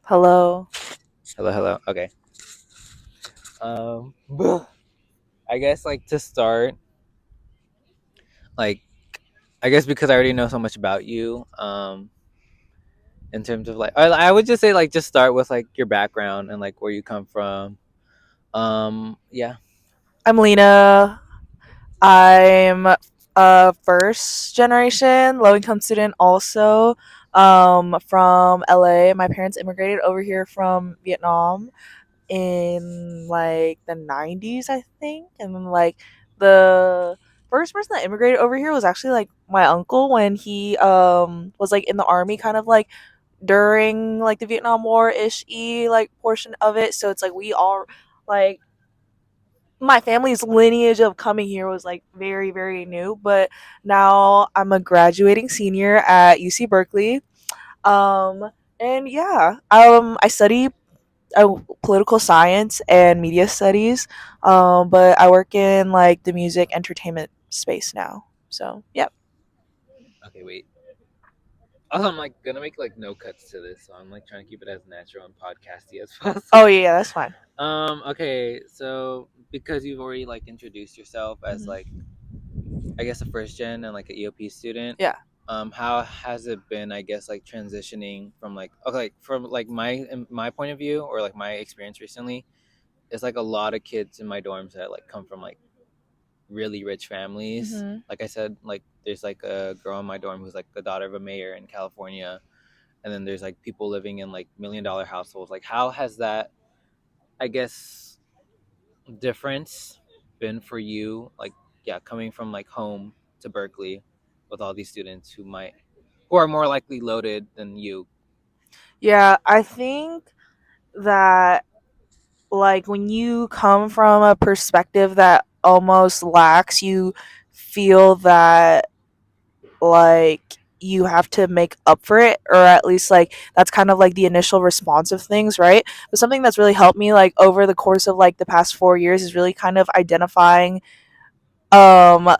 Hello. Hello, hello. Okay. I guess like to start, like I guess because I already know so much about you, in terms of like I would just say like just start with like your background and like where you come from. Yeah. I'm Lena. I'm a first generation low income student also from LA. My parents immigrated over here from Vietnam in like the 90s, I think. And then like the first person that immigrated over here was actually like my uncle when he was like in the army kind of like during like the Vietnam War ish like portion of it. So it's like we all like my family's lineage of coming here was like very very new, but now I'm a graduating senior at UC Berkeley. um and yeah, I study political science and media studies, but I work in like the music entertainment space now, so yeah. Okay, wait. Also, I'm like gonna make like no cuts to this, so I'm like trying to keep it as natural and podcasty as Oh possible. yeah, that's fine. Okay, so because you've already like introduced yourself as Hmm. like I guess a first gen and like an EOP student. Yeah. How has it been? I guess like transitioning from like okay, like from like my point of view or like my experience recently. It's like a lot of kids in my dorms that like come from like really rich families. Hmm. Like I said, like there's like a girl in my dorm who's like the daughter of a mayor in California, and then there's like people living in like $1 million households. Like how has that I guess difference been for you? Like yeah, coming from like home to Berkeley with all these students who are more likely loaded than you. Yeah, I think that like when you come from a perspective that almost lacks, you feel that like you have to make up for it, or at least like that's kind of like the initial response of things, right? But something that's really helped me like over the course of like the past 4 years is really kind of identifying um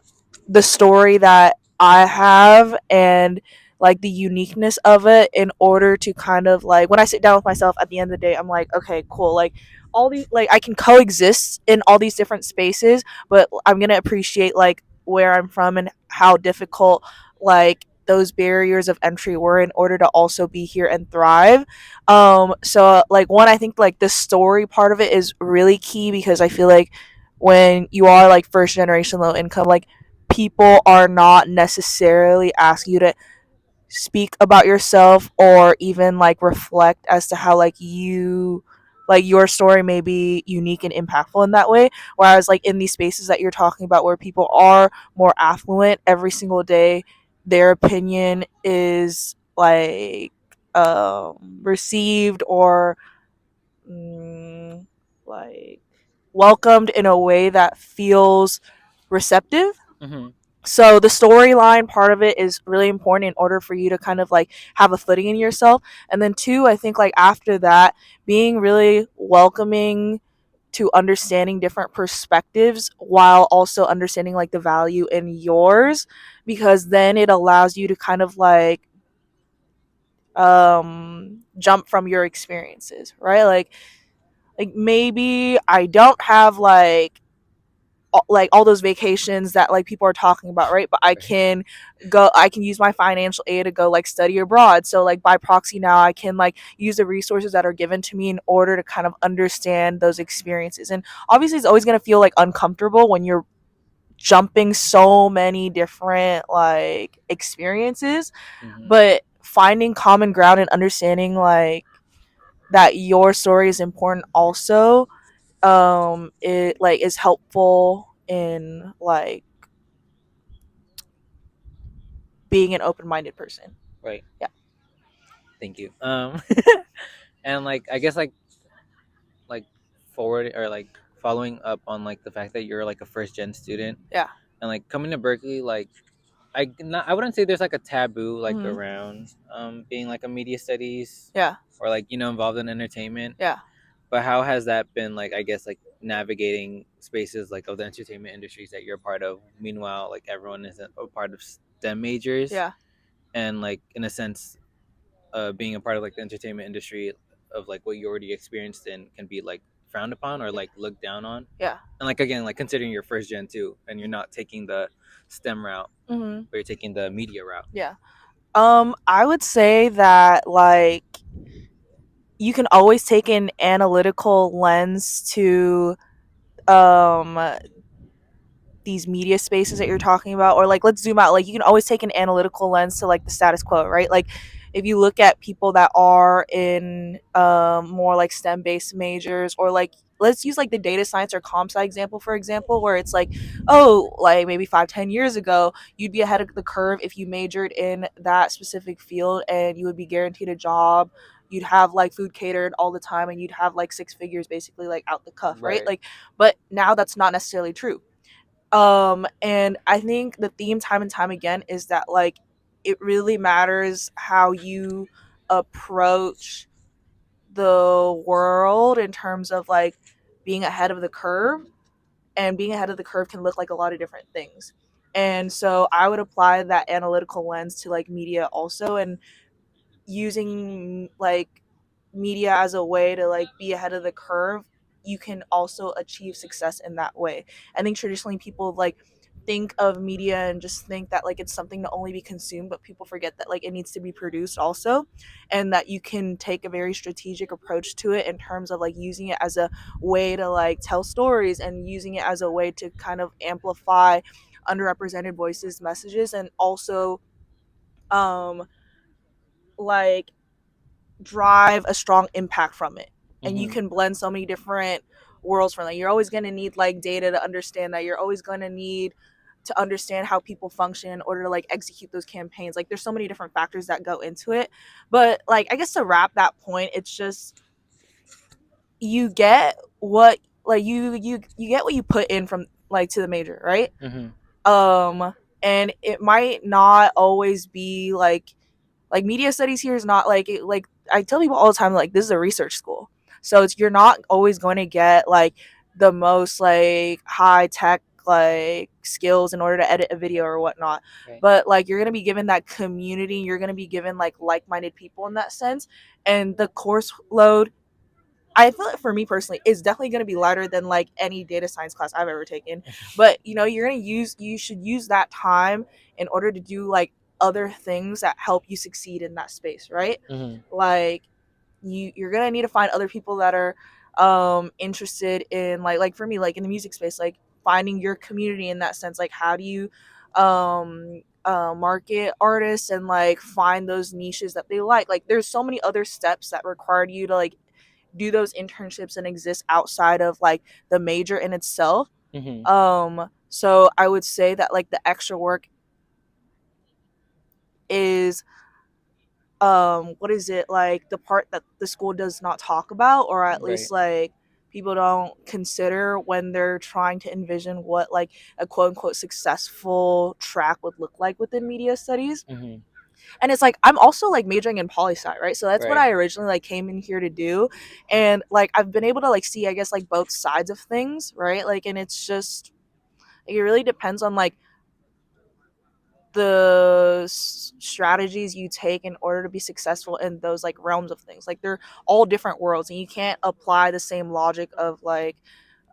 the story that I have and like the uniqueness of it, in order to kind of like when I sit down with myself at the end of the day, I'm like, okay, cool. Like all these, like I can coexist in all these different spaces, but I'm gonna appreciate like where I'm from and how difficult like those barriers of entry were in order to also be here and thrive. So like one, I think like the story part of it is really key, because I feel like when you are like first generation low income, like people are not necessarily asking you to speak about yourself or even like reflect as to how like your story may be unique and impactful in that way. Whereas like in these spaces that you're talking about where people are more affluent every single day, their opinion is like received or mm, like welcomed in a way that feels receptive. Mm-hmm. So the storyline part of it is really important in order for you to kind of like have a footing in yourself. And then two, I think like after that, being really welcoming to understanding different perspectives while also understanding like the value in yours, because then it allows you to kind of jump from your experiences, right? Like maybe I don't have like all those vacations that like people are talking about, right? But Right. I can use my financial aid to go like study abroad. So like by proxy now I can like use the resources that are given to me in order to kind of understand those experiences. And obviously it's always going to feel like uncomfortable when you're jumping so many different like experiences, Mm-hmm. but finding common ground and understanding like that your story is important also, it like is helpful in like being an open-minded person. Right. Yeah. Thank you. And like I guess like forward or like following up on like the fact that you're like a first gen student Yeah. and like coming to Berkeley, like I wouldn't say there's like a taboo like Hmm. around being like a media studies Yeah. or like involved in entertainment. Yeah. But how has that been like I guess like navigating spaces like of the entertainment industries that you're a part of? Meanwhile, like everyone is a part of STEM majors Yeah. and like in a sense being a part of like the entertainment industry of like what you already experienced and can be like frowned upon or Yeah. like looked down on. Yeah. And like again, like considering you're first gen too, and you're not taking the STEM route, Hmm. but you're taking the media route. Yeah. I would say that like you can always take an analytical lens to um these media spaces that you're talking about, or like let's zoom out, like you can always take an analytical lens to like the status quo, right? Like if you look at people that are in more like STEM based majors, or like let's use like the data science or comp sci example, for example, where it's like, oh, like maybe 5-10 years ago you'd be ahead of the curve if you majored in that specific field, and you would be guaranteed a job, you'd have like food catered all the time, and you'd have like six figures basically like out the cuff, right? Right. Like, but now that's not necessarily true. And I think the theme time and time again is that like it really matters how you approach the world in terms of like being ahead of the curve, and being ahead of the curve can look like a lot of different things. And so I would apply that analytical lens to like media also, and using like media as a way to like be ahead of the curve, you can also achieve success in that way. I think traditionally people like think of media and just think that like it's something to only be consumed, but people forget that like it needs to be produced also, and that you can take a very strategic approach to it in terms of like using it as a way to like tell stories, and using it as a way to kind of amplify underrepresented voices messages, and also um like drive a strong impact from it. And you Mm-hmm. can blend so many different worlds from that. You're always going to need like data to understand that. You're always going to need to understand how people function in order to like execute those campaigns. Like there's so many different factors that go into it. But like I guess to wrap that point, it's just you get what like you get what you put in from like to the major, right? Mm-hmm. Um and it might not always be like media studies here is not like it, like I tell people all the time like this is a research school, so it's you're not always going to get like the most like high tech like skills in order to edit a video or whatnot, Right. but like you're going to be given that community, you're going to be given like-minded people in that sense. And the course load, I feel like for me personally is definitely going to be lighter than like any data science class I've ever taken. But you know, you should use that time in order to do like other things that help you succeed in that space, right? Mm-hmm. Like you're going to need to find other people that are interested in like for me like in the music space, like finding your community in that sense. Like how do you market artists and like find those niches that they like there's so many other steps that require you to like do those internships and exist outside of like the major in itself. Mm-hmm. So I would say that like the extra work is what is it, like the part that the school does not talk about, or at Right. least like people don't consider when they're trying to envision what like a quote unquote successful track would look like within media studies. Mm-hmm. And it's like I'm also like majoring in poli sci, right? So that's what Right. I originally like came in here to do. And like I've been able to like see, I guess, like both sides of things, right? Like, and it's just like, it really depends on like the strategies you take in order to be successful in those like realms of things. Like they're all different worlds, and you can't apply the same logic of like,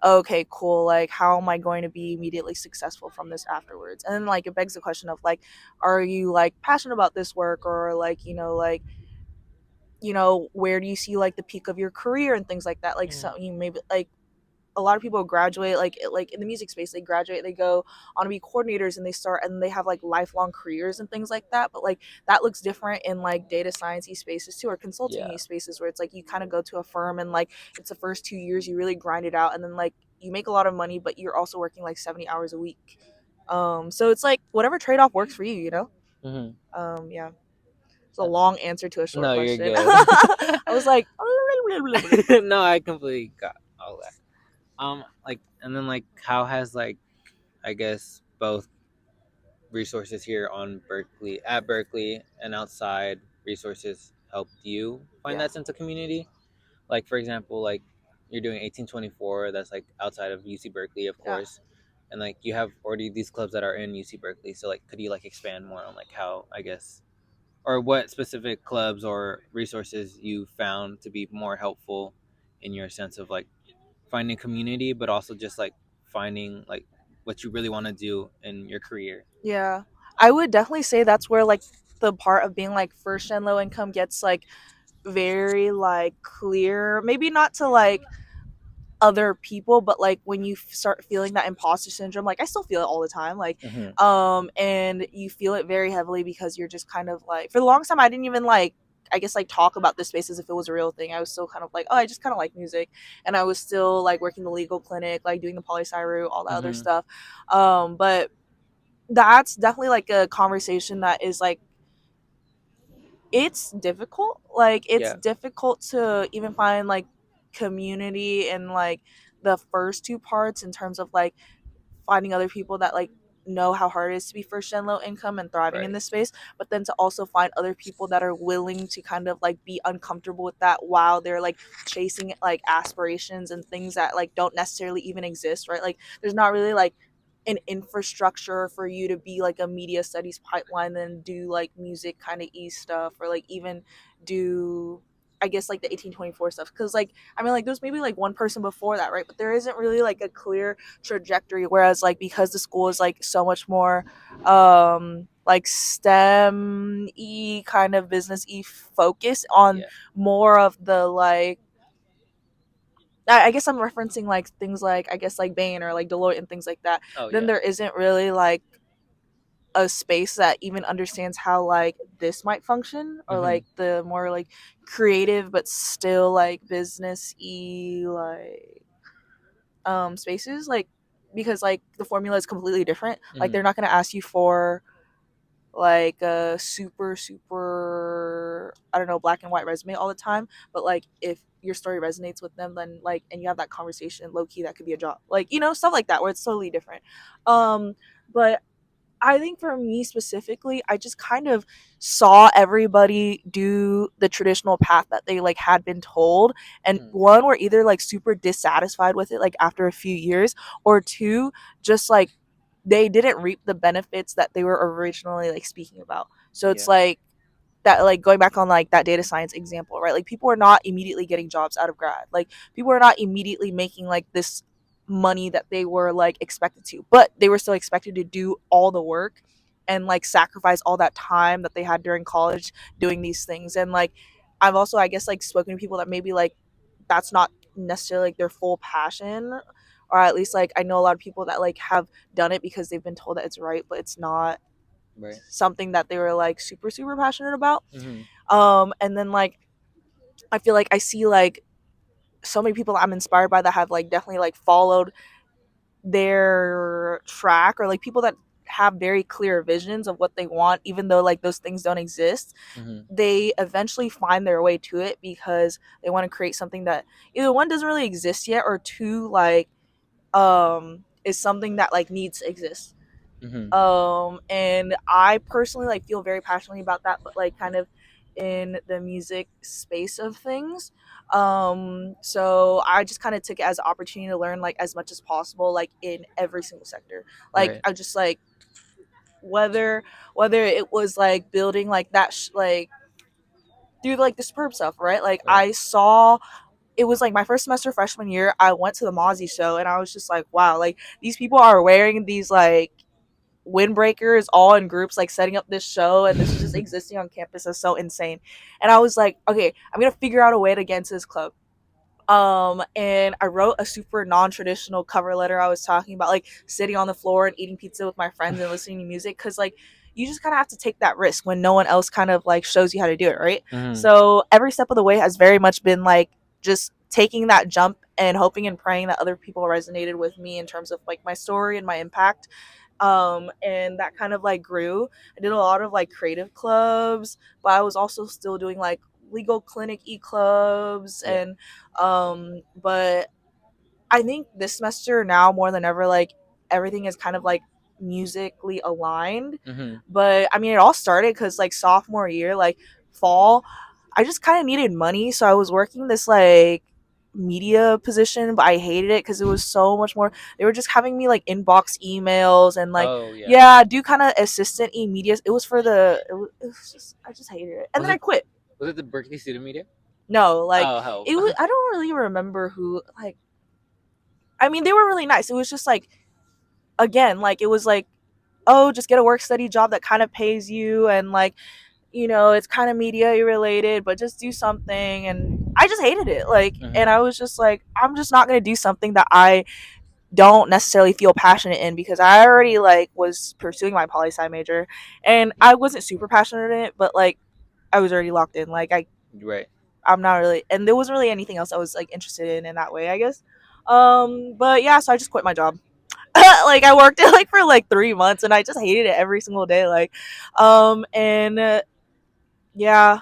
okay, cool, like how am I going to be immediately successful from this afterwards? And then like it begs the question of like, are you like passionate about this work, or like, where do you see like the peak of your career and things like that? Like Mm-hmm. so you maybe like a lot of people graduate like in the music space, they graduate, they go on to be coordinators, and they start and they have like lifelong careers and things like that. But like that looks different in like data sciencey spaces too, or Yeah. consulting spaces, where it's like you kind of go to a firm and like it's the first 2 years you really grind it out, and then like you make a lot of money, but you're also working like 70 hours a week. So it's like whatever trade-off works for you. Mm-hmm. Yeah, it's a long answer to a short No, you're question. good. I was like No, I completely got all that. Like, and then like, how has like, I guess both resources here on Berkeley, at Berkeley, and outside resources helped you find yeah, that sense of community? Like, for example, like you're doing 1824, that's like outside of UC Berkeley, of yeah. course, and like you have already these clubs that are in UC Berkeley. So like, could you like expand more on like how, I guess? or what specific clubs or resources you found to be more helpful in your sense of like finding community, but also just like finding like what you really want to do in your career. Yeah. I would definitely say that's where like the part of being like first gen low income gets like very like clear. Maybe not to like other people, but like when you start feeling that imposter syndrome, like I still feel it all the time, like Mm-hmm. and you feel it very heavily because you're just kind of like, for the longest time I didn't even like, I guess like talk about this space as if it was a real thing. I was still kind of like, oh, I just kind of like music, and I was still like working the legal clinic, like doing the poli sci route, all that other Mm-hmm. stuff. But that's definitely like a conversation that is like, it's difficult. Like it's Yeah. difficult to even find like community in like the first two parts in terms of like finding other people that like know how hard it is to be first gen low income and thriving in Right. this space, but then to also find other people that are willing to kind of like be uncomfortable with that while they're like chasing like aspirations and things that like don't necessarily even exist, right? Like there's not really like an infrastructure for you to be like a media studies pipeline, then do like music kind of stuff, or like even do, I guess, like the 1824 stuff, because like I mean like there's maybe like one person before that, right? But there isn't really like a clear trajectory, whereas like because the school is like so much more like STEM y kind of business y focus on Yeah. more of the like, I guess I'm referencing like things like, I guess like Bain or like Deloitte and things like that, Oh then yeah. there isn't really like a space that even understands how like this might function, or Mm-hmm. like the more like creative but still like business y like spaces, like because like the formula is completely different. Like Mm-hmm. they're not going to ask you for like a super I don't know, black and white resume all the time, but like if your story resonates with them, then like, and you have that conversation low key, that could be a job, like, you know, stuff like that where it's totally different. But I think for me specifically, I just kind of saw everybody do the traditional path that they like had been told, and Mm-hmm. one, were either like super dissatisfied with it like after a few years, or two, just like they didn't reap the benefits that they were originally like speaking about. So it's Yeah. like that, like going back on like that data science example, right? Like people are not immediately getting jobs out of grad. Like people are not immediately making like this money that they were like expected to, but they were still expected to do all the work and like sacrifice all that time that they had during college doing these things. And like I've also, I guess, like spoken to people that maybe like that's not necessarily like their full passion, or at least like I know a lot of people that like have done it because they've been told that it's right, but it's not Right. something that they were like super passionate about. Mm-hmm. And then like I feel like I see like so many people that I'm inspired by that have like definitely like followed their track, or like people that have very clear visions of what they want, even though like those things don't exist, Mm-hmm. they eventually find their way to it because they want to create something that either one, doesn't really exist yet, or two, like is something that like needs to exist. Mm-hmm. And I personally like feel very passionately about that, but like kind of in the music space of things. So I just kind of took it as an opportunity to learn like as much as possible, like in every single sector. Like Right. I just like, whether it was like building like that like through like the superb stuff, right? Like Right. I saw, it was like my first semester freshman year, I went to the Mozzie show and I was just like, wow, like these people are wearing these like windbreakers all in groups, like setting up this show, and this is just existing on campus. Is so insane. And I was like, okay, I'm gonna figure out a way to get into this club. And I wrote a super non-traditional cover letter. I was talking about like sitting on the floor and eating pizza with my friends and listening to music, because like you just kind of have to take that risk when no one else kind of like shows you how to do it, right? Mm-hmm. So every step of the way has very much been like just taking that jump and hoping and praying that other people resonated with me in terms of like my story and my impact. And that kind of like grew. I did a lot of like creative clubs, but I was also still doing like legal clinic clubs. Yeah. And but I think this semester now more than ever, like everything is kind of like musically aligned. Mm-hmm. But I mean, it all started because like sophomore year, like fall, I just kind of needed money, so I was working this like media position, but I hated it because it was so much more. They were just having me like inbox emails and like, Oh yeah. yeah, do kind of assistant e media. It was for it was just, I just hated it, and Was then I it quit. was it the Berkeley Student Media? No, like Oh hell. it was. I don't really remember who. Like, I mean, they were really nice. It was just like, again, like it was like, oh, just get a work study job that kind of pays you, and like, it's kind of media related, but just do something. And I just hated it. Like, and Hmm. I was just like, I'm just not gonna do something that I don't necessarily feel passionate in, because I already like was pursuing my poli sci major, and I wasn't super passionate in it, but like I was already locked in. Like Right. I'm not really, and there wasn't really anything else I was like interested in that way, I guess. But yeah, so I just quit my job. Like I worked it like for like 3 months, and I just hated it every single day. Like, and yeah,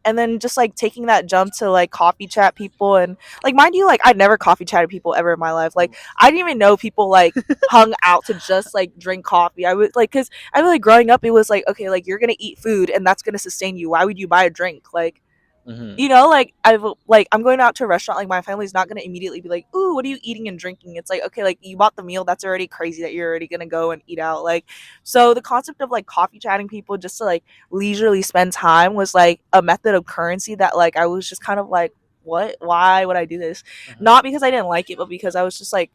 and then just like taking that jump to like coffee chat people, and like, mind you, like I'd never coffee chatted people ever in my life. Like I didn't even know people like hung out to just like drink coffee. I would like, because I feel like growing up it was like, okay, like you're gonna eat food and that's gonna sustain you. Why would you buy a drink? Like, Hmm. like I'm going out to a restaurant, like my family's not gonna immediately be like, ooh, what are you eating and drinking? It's like, okay, like you bought the meal, that's already crazy that you're already gonna go and eat out. Like, so the concept of like coffee chatting people just to like leisurely spend time was like a method of currency that like I was just kind of like, what? Why would I do this? Hmm. Not because I didn't like it, but because I was just like,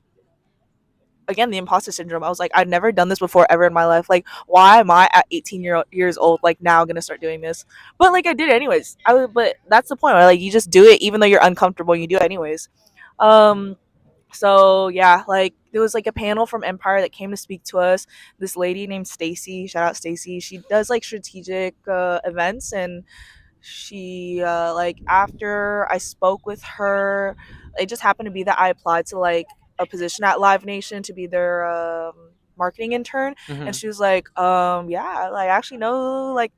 again, the imposter syndrome. I was like, I've never done this before ever in my life. Like, why am I at 18 years old like now gonna start doing this? But like I did it anyways. But that's the point, right? Like you just do it even though you're uncomfortable. You do it anyways. Um. So yeah, like there was like a panel from Empire that came to speak to us. This lady named Stacy, shout out Stacy. She does like strategic events, and she like after I spoke with her, it just happened to be that I applied to like a position at Live Nation to be their marketing intern, and Hmm. she was like, yeah, like I actually know like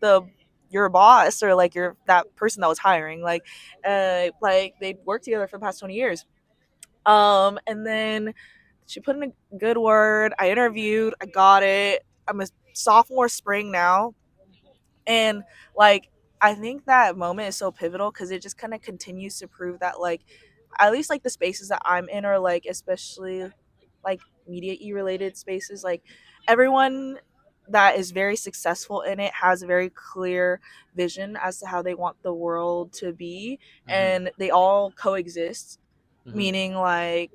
your boss, or like your that person that was hiring, like they'd worked together for the past 20 years. And then she put in a good word. I interviewed, I got it. I'm a sophomore spring now, and like I think that moment is so pivotal because it just kind of continues to prove that like at least like the spaces that I'm in are like, especially like media e related spaces, like everyone that is very successful in it has a very clear vision as to how they want the world to be, Hmm. and they all coexist, Hmm. meaning like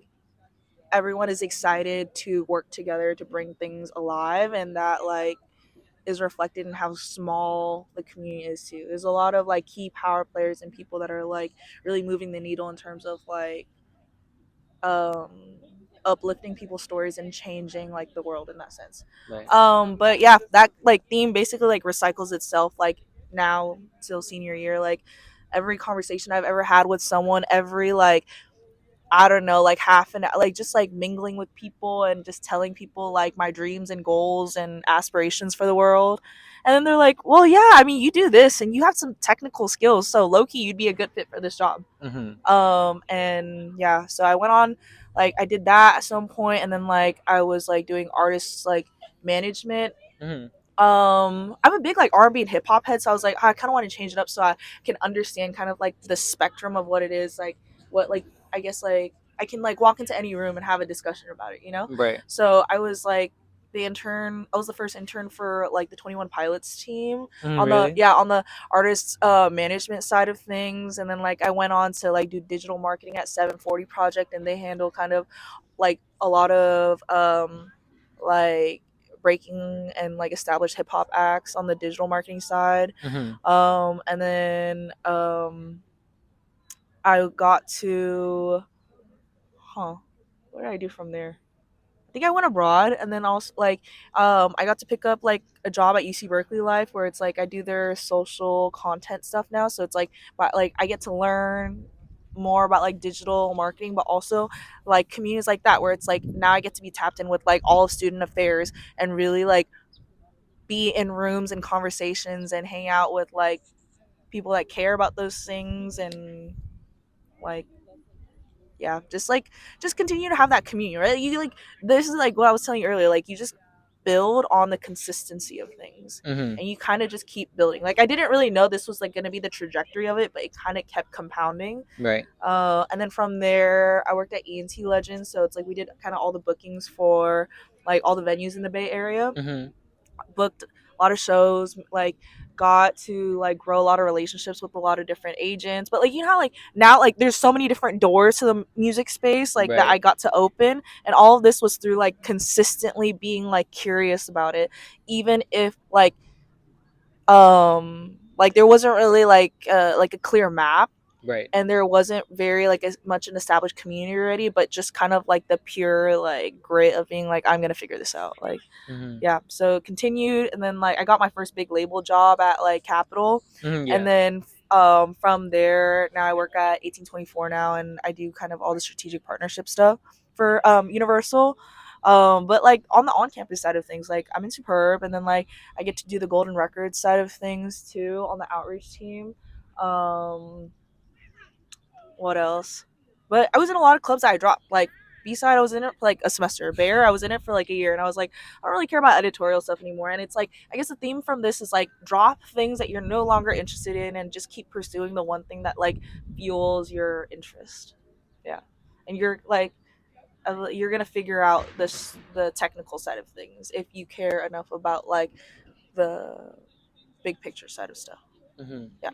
everyone is excited to work together to bring things alive, and that like is reflected in how small the community is too. There's a lot of like key power players and people that are like really moving the needle in terms of like um uplifting people's stories and changing like the world in that sense. Right. But yeah, that like theme basically like recycles itself like now till senior year. Like every conversation I've ever had with someone, every like, I don't know, like half an hour, like just like mingling with people and just telling people like my dreams and goals and aspirations for the world. And then they're like, well, yeah, I mean, you do this and you have some technical skills. So low key, you'd be a good fit for this job. Hmm. And yeah, so I went on, like, I did that at some point, and then like I was like doing artists like management. Hmm. I'm a big like R&B and hip hop head, so I was like, I kind of want to change it up so I can understand kind of like the spectrum of what it is, like what like I guess like I can like walk into any room and have a discussion about it. Right. So I was like the intern. I was the first intern for like the 21 Pilots team Mm, on the, really? yeah, on the artist management side of things, and then like I went on to like do digital marketing at 740 Project, and they handle kind of like a lot of like breaking and like established hip hop acts on the digital marketing side. Hmm. And then I got to, what did I do from there? I think I went abroad, and then also like I got to pick up like a job at UC Berkeley Life, where it's like I do their social content stuff now. So it's like, but like I get to learn more about like digital marketing, but also like communities like that, where it's like now I get to be tapped in with like all of student affairs and really like be in rooms and conversations and hang out with like people that care about those things, and like, yeah, just continue to have that community, right? You like, this is like what I was telling you earlier, like you just build on the consistency of things, Mhm. and you kind of just keep building. Like I didn't really know this was like going to be the trajectory of it, but it kind of kept compounding. Right. And then from there, I worked at E&T Legends, so it's like we did kind of all the bookings for like all the venues in the Bay Area. Mhm. Booked a lot of shows, like got to like grow a lot of relationships with a lot of different agents. But like you know how like now like there's so many different doors to the music space like that I Right. got to open, and all of this was through like consistently being like curious about it, even if like there wasn't really like a clear map, Right. and there wasn't very like as much an established community already, but just kind of like the pure like grit of being like I'm gonna figure this out. Like Mhm. yeah, so continued, and then like I got my first big label job at like Capitol, Mhm. and Yeah. then from there now I work at 1824 now, and I do kind of all the strategic partnership stuff for Universal. But like on the on-campus side of things, like I'm in Superb, and then like I get to do the Golden Records side of things too on the outreach team. um what else? But I was in a lot of clubs that I dropped. Like B side, I was in it for like a semester. Bear, I was in it for like a year, and I was like, I don't really care about editorial stuff anymore. And it's like, I guess the theme from this is like drop things that you're no longer interested in, and just keep pursuing the one thing that like fuels your interest. Yeah, and you're gonna figure out the technical side of things if you care enough about like the big picture side of stuff. Mhm. Yeah.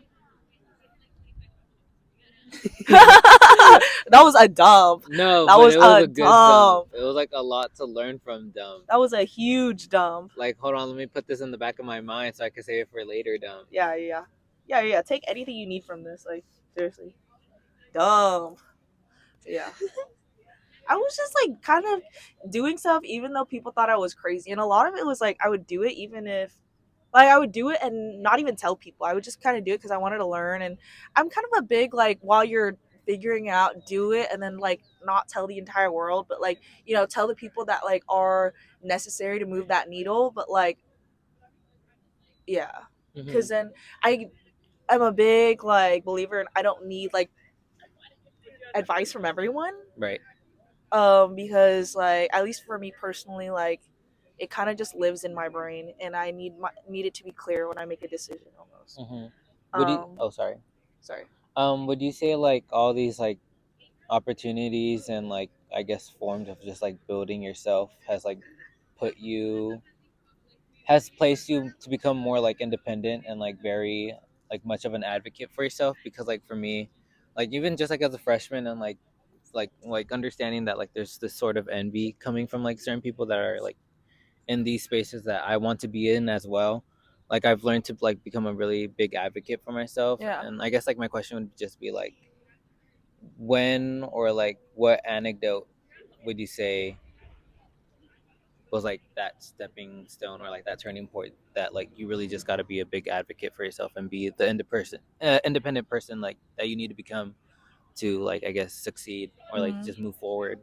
That was a dump. No, That but was it was a a good dump. dump. It was like a lot to learn from dump. That was a huge dump. Like, hold on, let me put this in the back of my mind so I can save it for later dump. Yeah, yeah, yeah, yeah. Take anything you need from this. Like seriously, dump. Yeah. I was just like kind of doing stuff even though people thought I was crazy, and a lot of it was like I would do it even if like I would do it and not even tell people. I would just kind of do it because I wanted to learn, and I'm kind of a big like while you're figuring out, do it and then like not tell the entire world, but like tell the people that like are necessary to move that needle. But like yeah, because Mhm. then I'm a big like believer, and I don't need like advice from everyone. Right. Because like at least for me personally, like it kind of just lives in my brain, and I need it to be clear when I make a decision almost. Mhm. Would you? Um, Oh, sorry. sorry. Would you say like all these like opportunities and like I guess forms of just like building yourself has like put you has placed you to become more like independent and like very like much of an advocate for yourself? Because like for me, like even just like as a freshman and like understanding that like there's this sort of envy coming from like certain people that are like in these spaces that I want to be in as well. Like I've learned to like become a really big advocate for myself, Yeah. and I guess like my question would just be like when or like what anecdote would you say was like that stepping stone or like that turning point that like you really just got to be a big advocate for yourself and be the independent person like that you need to become to like I guess succeed or like Mhm. just move forward.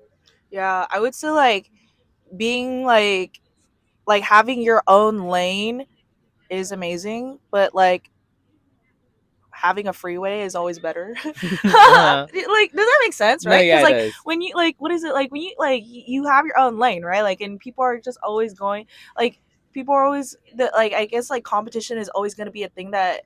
Yeah, I would say like being like having your own lane is amazing, but like having a freeway is always better. Uh-huh. Like, does that make sense, No, right? yeah, Because it like does. when you like, what is it like when you like you have your own lane, right? Like, and people are just always going like people are always like I guess like competition is always going to be a thing that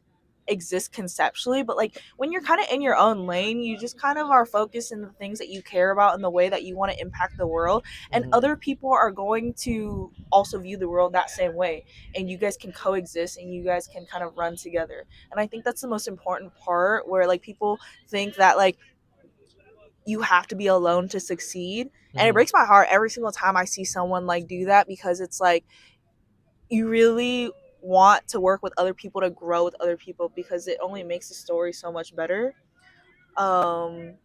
exists conceptually, but like when you're kind of in your own lane, you just kind of are focused in the things that you care about and the way that you want to impact the world, and Hmm. other people are going to also view the world that same way, and you guys can coexist and you guys can kind of run together. And I think that's the most important part, where like people think that like you have to be alone to succeed, and it Hmm. breaks my heart every single time I see someone like do that, because it's like you really want to work with other people to grow with other people, because it only makes the story so much better. um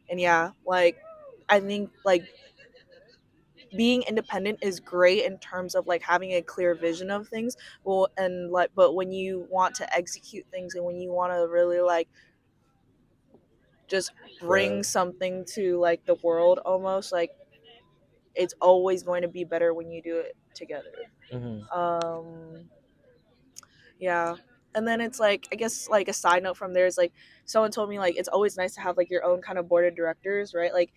and yeah, like I think like being independent is great in terms of like having a clear vision of things, well, and like but when you want to execute things and when you want to really like just bring Right. something to like the world almost, like it's always going to be better when you do it together. Hmm. um yeah, and then it's like I guess like a side note from there is like someone told me like it's always nice to have like your own kind of board of directors, right? Like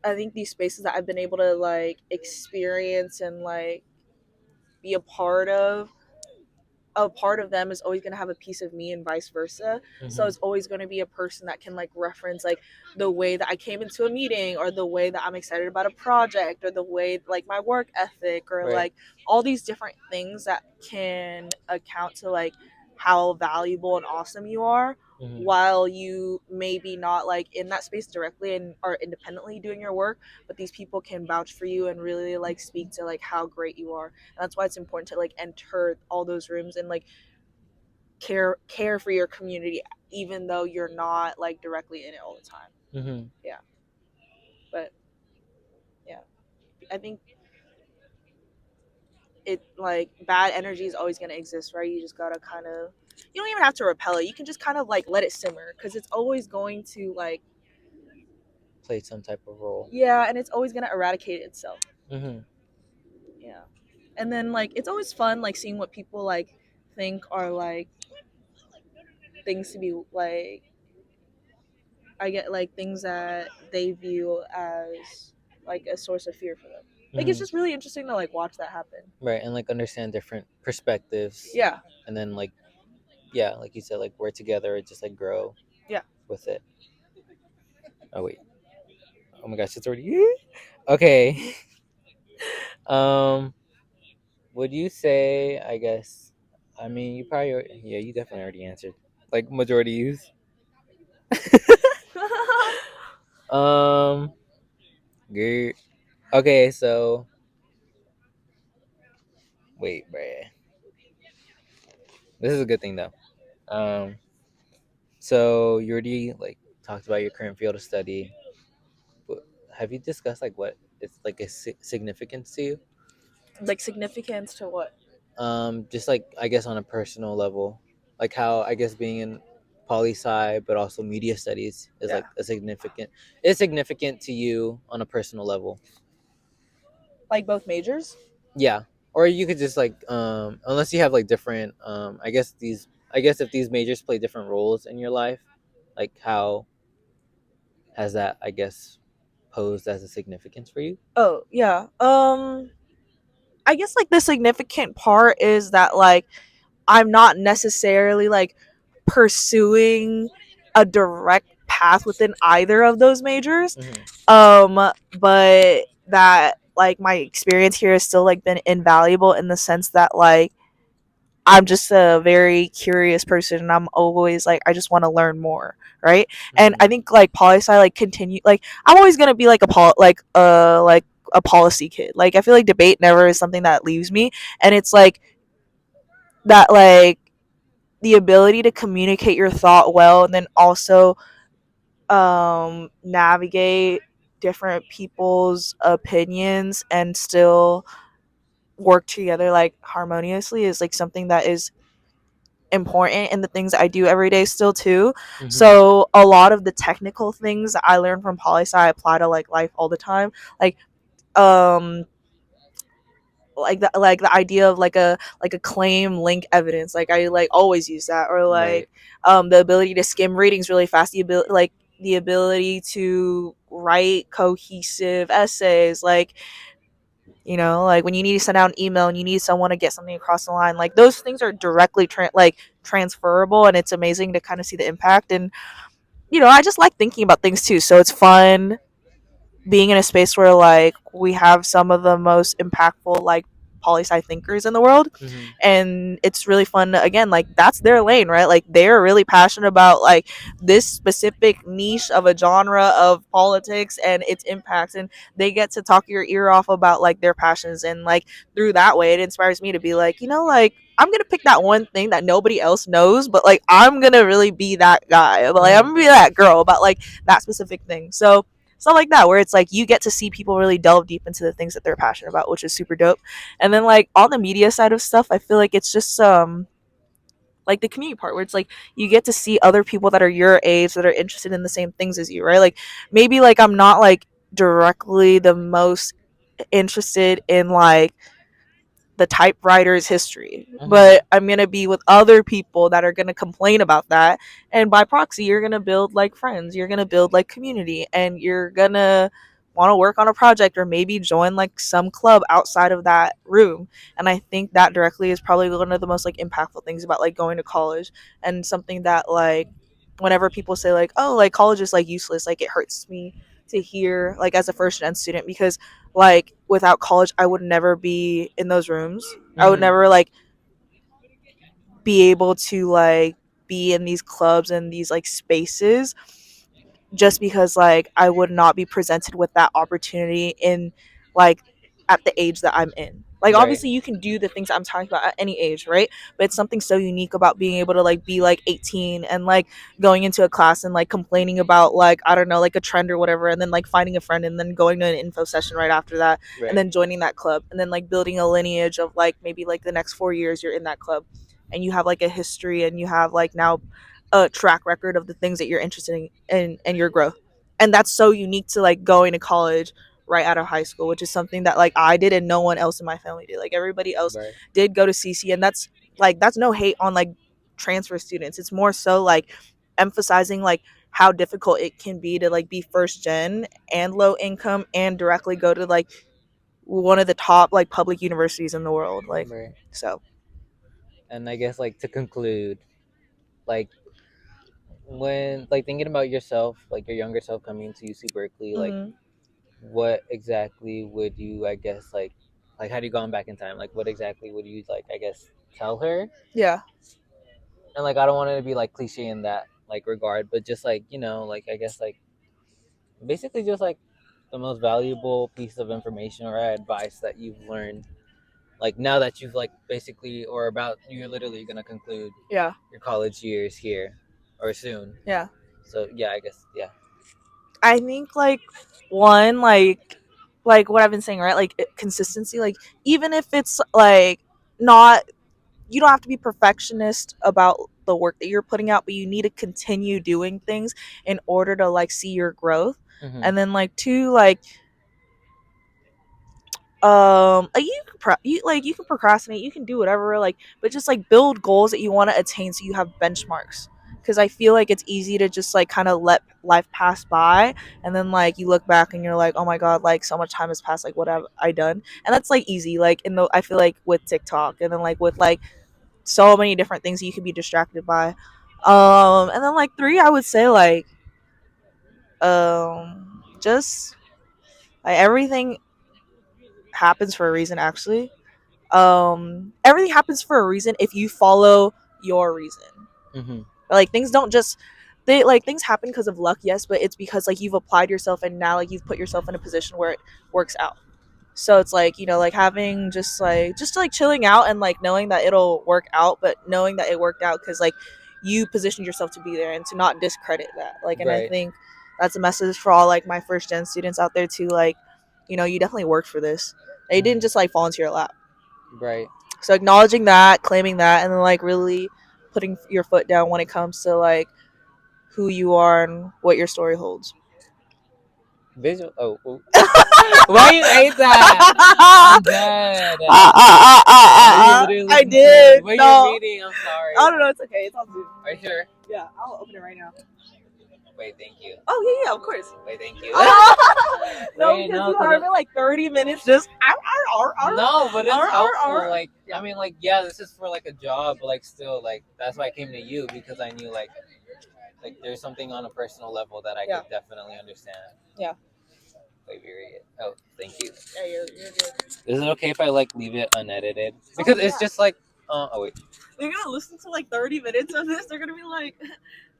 I think these spaces that I've been able to like experience and like be a part of them is always going to have a piece of me and vice versa. So Mm-hmm. it's always going to be a person that can like reference like the way that I came into a meeting, or the way that I'm excited about a project, or the way like my work ethic, or Right. like all these different things that can account to like how valuable and awesome you are, Mm-hmm. while you maybe not like in that space directly and are independently doing your work, but these people can vouch for you and really like speak to like how great you are. And that's why it's important to like enter all those rooms and like care for your community, even though you're not like directly in it all the time. Mm-hmm. Yeah, but yeah, I think it like bad energy is always going to exist, right? You just gotta kind of, you don't even have to repel it, you can just kind of like let it simmer, because it's always going to like, Played some type of role. yeah, and it's always going to eradicate itself. Mm-hmm. Yeah, and then like it's always fun like seeing what people like think are like things to be like, I get like things that they view as like a source of fear for them. Like it's Mm-hmm. just really interesting to like watch that happen. Right, and like understand different perspectives, Yeah, and then like yeah, like you said, like work together, just like grow yeah. with it. Oh wait, oh my gosh, it's already okay. um, would you say? I guess. I mean, you probably yeah, you definitely already answered. Like majority use. um, good. Okay, so wait, bruh. This is a good thing though. Um, so you already like talked about your current field of study. But have you discussed like what it's like a significance to you? Like significance to what? Just like I guess on a personal level, like how I guess being in poli sci but also media studies is Yeah, like a significant is significant to you on a personal level. like both majors. Yeah, or you could just like unless you have like different I guess if these majors play different roles in your life, like how has that I guess posed as a significance for you? Oh yeah. I guess like the significant part is that like I'm not necessarily like pursuing a direct path within either of those majors. Mm-hmm. But that like my experience here has still like been invaluable in the sense that like I'm just a very curious person, and I'm always like I just want to learn more, right? And I Mm-hmm. think like poli sci like continue like I'm always gonna be like like a policy kid. Like I feel like debate never is something that leaves me, and it's like that like the ability to communicate your thought well, and then also navigate different people's opinions and still work together like harmoniously is like something that is important in the things I do every day still too. Mm-hmm. So a lot of the technical things that I learn from poli sci I apply to like life all the time. Um like the idea of like a claim link evidence, like I like always use that, or Right. like the ability to skim readings really fast, the ability to write cohesive essays, like like when you need to send out an email and you need someone to get something across the line, like those things are directly transferable, and it's amazing to kind of see the impact. And I just like thinking about things too, so it's fun being in a space where like we have some of the most impactful like poli sci thinkers in the world, Mm-hmm. and it's really fun again, like that's their lane, right? Like they're really passionate about like this specific niche of a genre of politics and its impacts, and they get to talk your ear off about like their passions, and like through that way it inspires me to be like, like I'm gonna pick that one thing that nobody else knows, but like I'm gonna really be that guy, but like I'm Mm-hmm. gonna be that girl about like that specific thing. So stuff like that, where it's like you get to see people really delve deep into the things that they're passionate about, which is super dope. And then like on the media side of stuff, I feel like it's just like the community part, where it's like you get to see other people that are your age that are interested in the same things as you, right? Like maybe like I'm not like directly the most interested in like the typewriter's history, Mm-hmm. but I'm going to be with other people that are going to complain about that, and by proxy you're going to build like friends, you're going to build like community, and you're going to want to work on a project or maybe join like some club outside of that room. And I think that directly is probably one of the most like impactful things about like going to college, and something that like whenever people say like, oh, like college is like useless, like it hurts me to hear like as a first gen student, because like without college I would never be in those rooms. I would Mm-hmm. never like be able to like be in these clubs and these like spaces, just because like I would not be presented with that opportunity in like at the age that I'm in. Like Right. obviously you can do the things I'm talking about at any age, right? But it's something so unique about being able to like be like 18 and like going into a class and like complaining about like I don't know like a trend or whatever, and then like finding a friend and then going to an info session right after that, and Right. then joining that club, and then like building a lineage of like maybe like the next 4 years you're in that club, and you have like a history and you have like now a track record of the things that you're interested in and your growth. And that's so unique to like going to college right out of high school, which is something that like I did and no one else in my family did. Like everybody else Right. did go to CC, and that's no hate on like transfer students. It's more so like emphasizing like how difficult it can be to like be first gen and low income and directly go to like one of the top like public universities in the world. Like Right. so. And I guess like to conclude, like when like thinking about yourself, like your younger self coming to UC Berkeley, like Mhm. what exactly would you, I guess, like had you gone back in time, like what exactly would you like, I guess, tell her? Yeah. And like I don't want it to be like cliche in that like regard, but just like like I guess like basically just like the most valuable piece of information or advice that you've learned, like now that you've like basically or about you're literally gonna conclude Yeah. your college years here or soon. Yeah. So yeah, I guess yeah. I think like one like what I've been saying, right? Like consistency. Like even if it's like not, you don't have to be perfectionist about the work that you're putting out, but you need to continue doing things in order to like see your growth. Mm-hmm. And then like two, like you can procrastinate, you can do whatever, like, but just like build goals that you want to attain so you have benchmarks, because I feel like it's easy to just like kind of let life pass by, and then like you look back and you're like, oh my god, like so much time has passed, like what have I done? And that's like easy, like in the I feel like with TikTok and then like with like so many different things you could be distracted by. And then like three, I would say like just like everything happens for a reason, actually. Everything happens for a reason if you follow your reason. Mm-hmm. Like things don't just they like things happen because of luck, yes, but it's because like you've applied yourself and now like you've put yourself in a position where it works out. So it's like, like having just like chilling out and like knowing that it'll work out, but knowing that it worked out because like you positioned yourself to be there, and to not discredit that. Like, and I Right. think that's a message for all like my first gen students out there too. Like, you definitely worked for this. They didn't Mm-hmm. just like fall into your lap. Right. So acknowledging that, claiming that, and then like really putting your foot down when it comes to like who you are and what your story holds. Visual. Oh, oh. Why you ate that? I'm dead. Why are you literally I looking food? did. Where you're No. reading? I'm sorry. I don't know. It's okay. It's all good. Are you sure? Yeah, I'll open it right now. Wait, thank you. Oh yeah, yeah, of course. Wait, thank you. No, Wait, because no, you cause heard me like 30 minutes just. no, but it's helpful. Like, Yeah. I mean, like, yeah, this is for like a job, but like, still, like, that's why I came to you because I knew like there's something on a personal level that I Yeah. could definitely understand. Yeah. Wait, period. Oh, thank you. Yeah, you're good. Is it okay if I like leave it unedited? Because it's Yeah. just like, oh wait. They're gonna listen to like 30 minutes of this. They're gonna be like,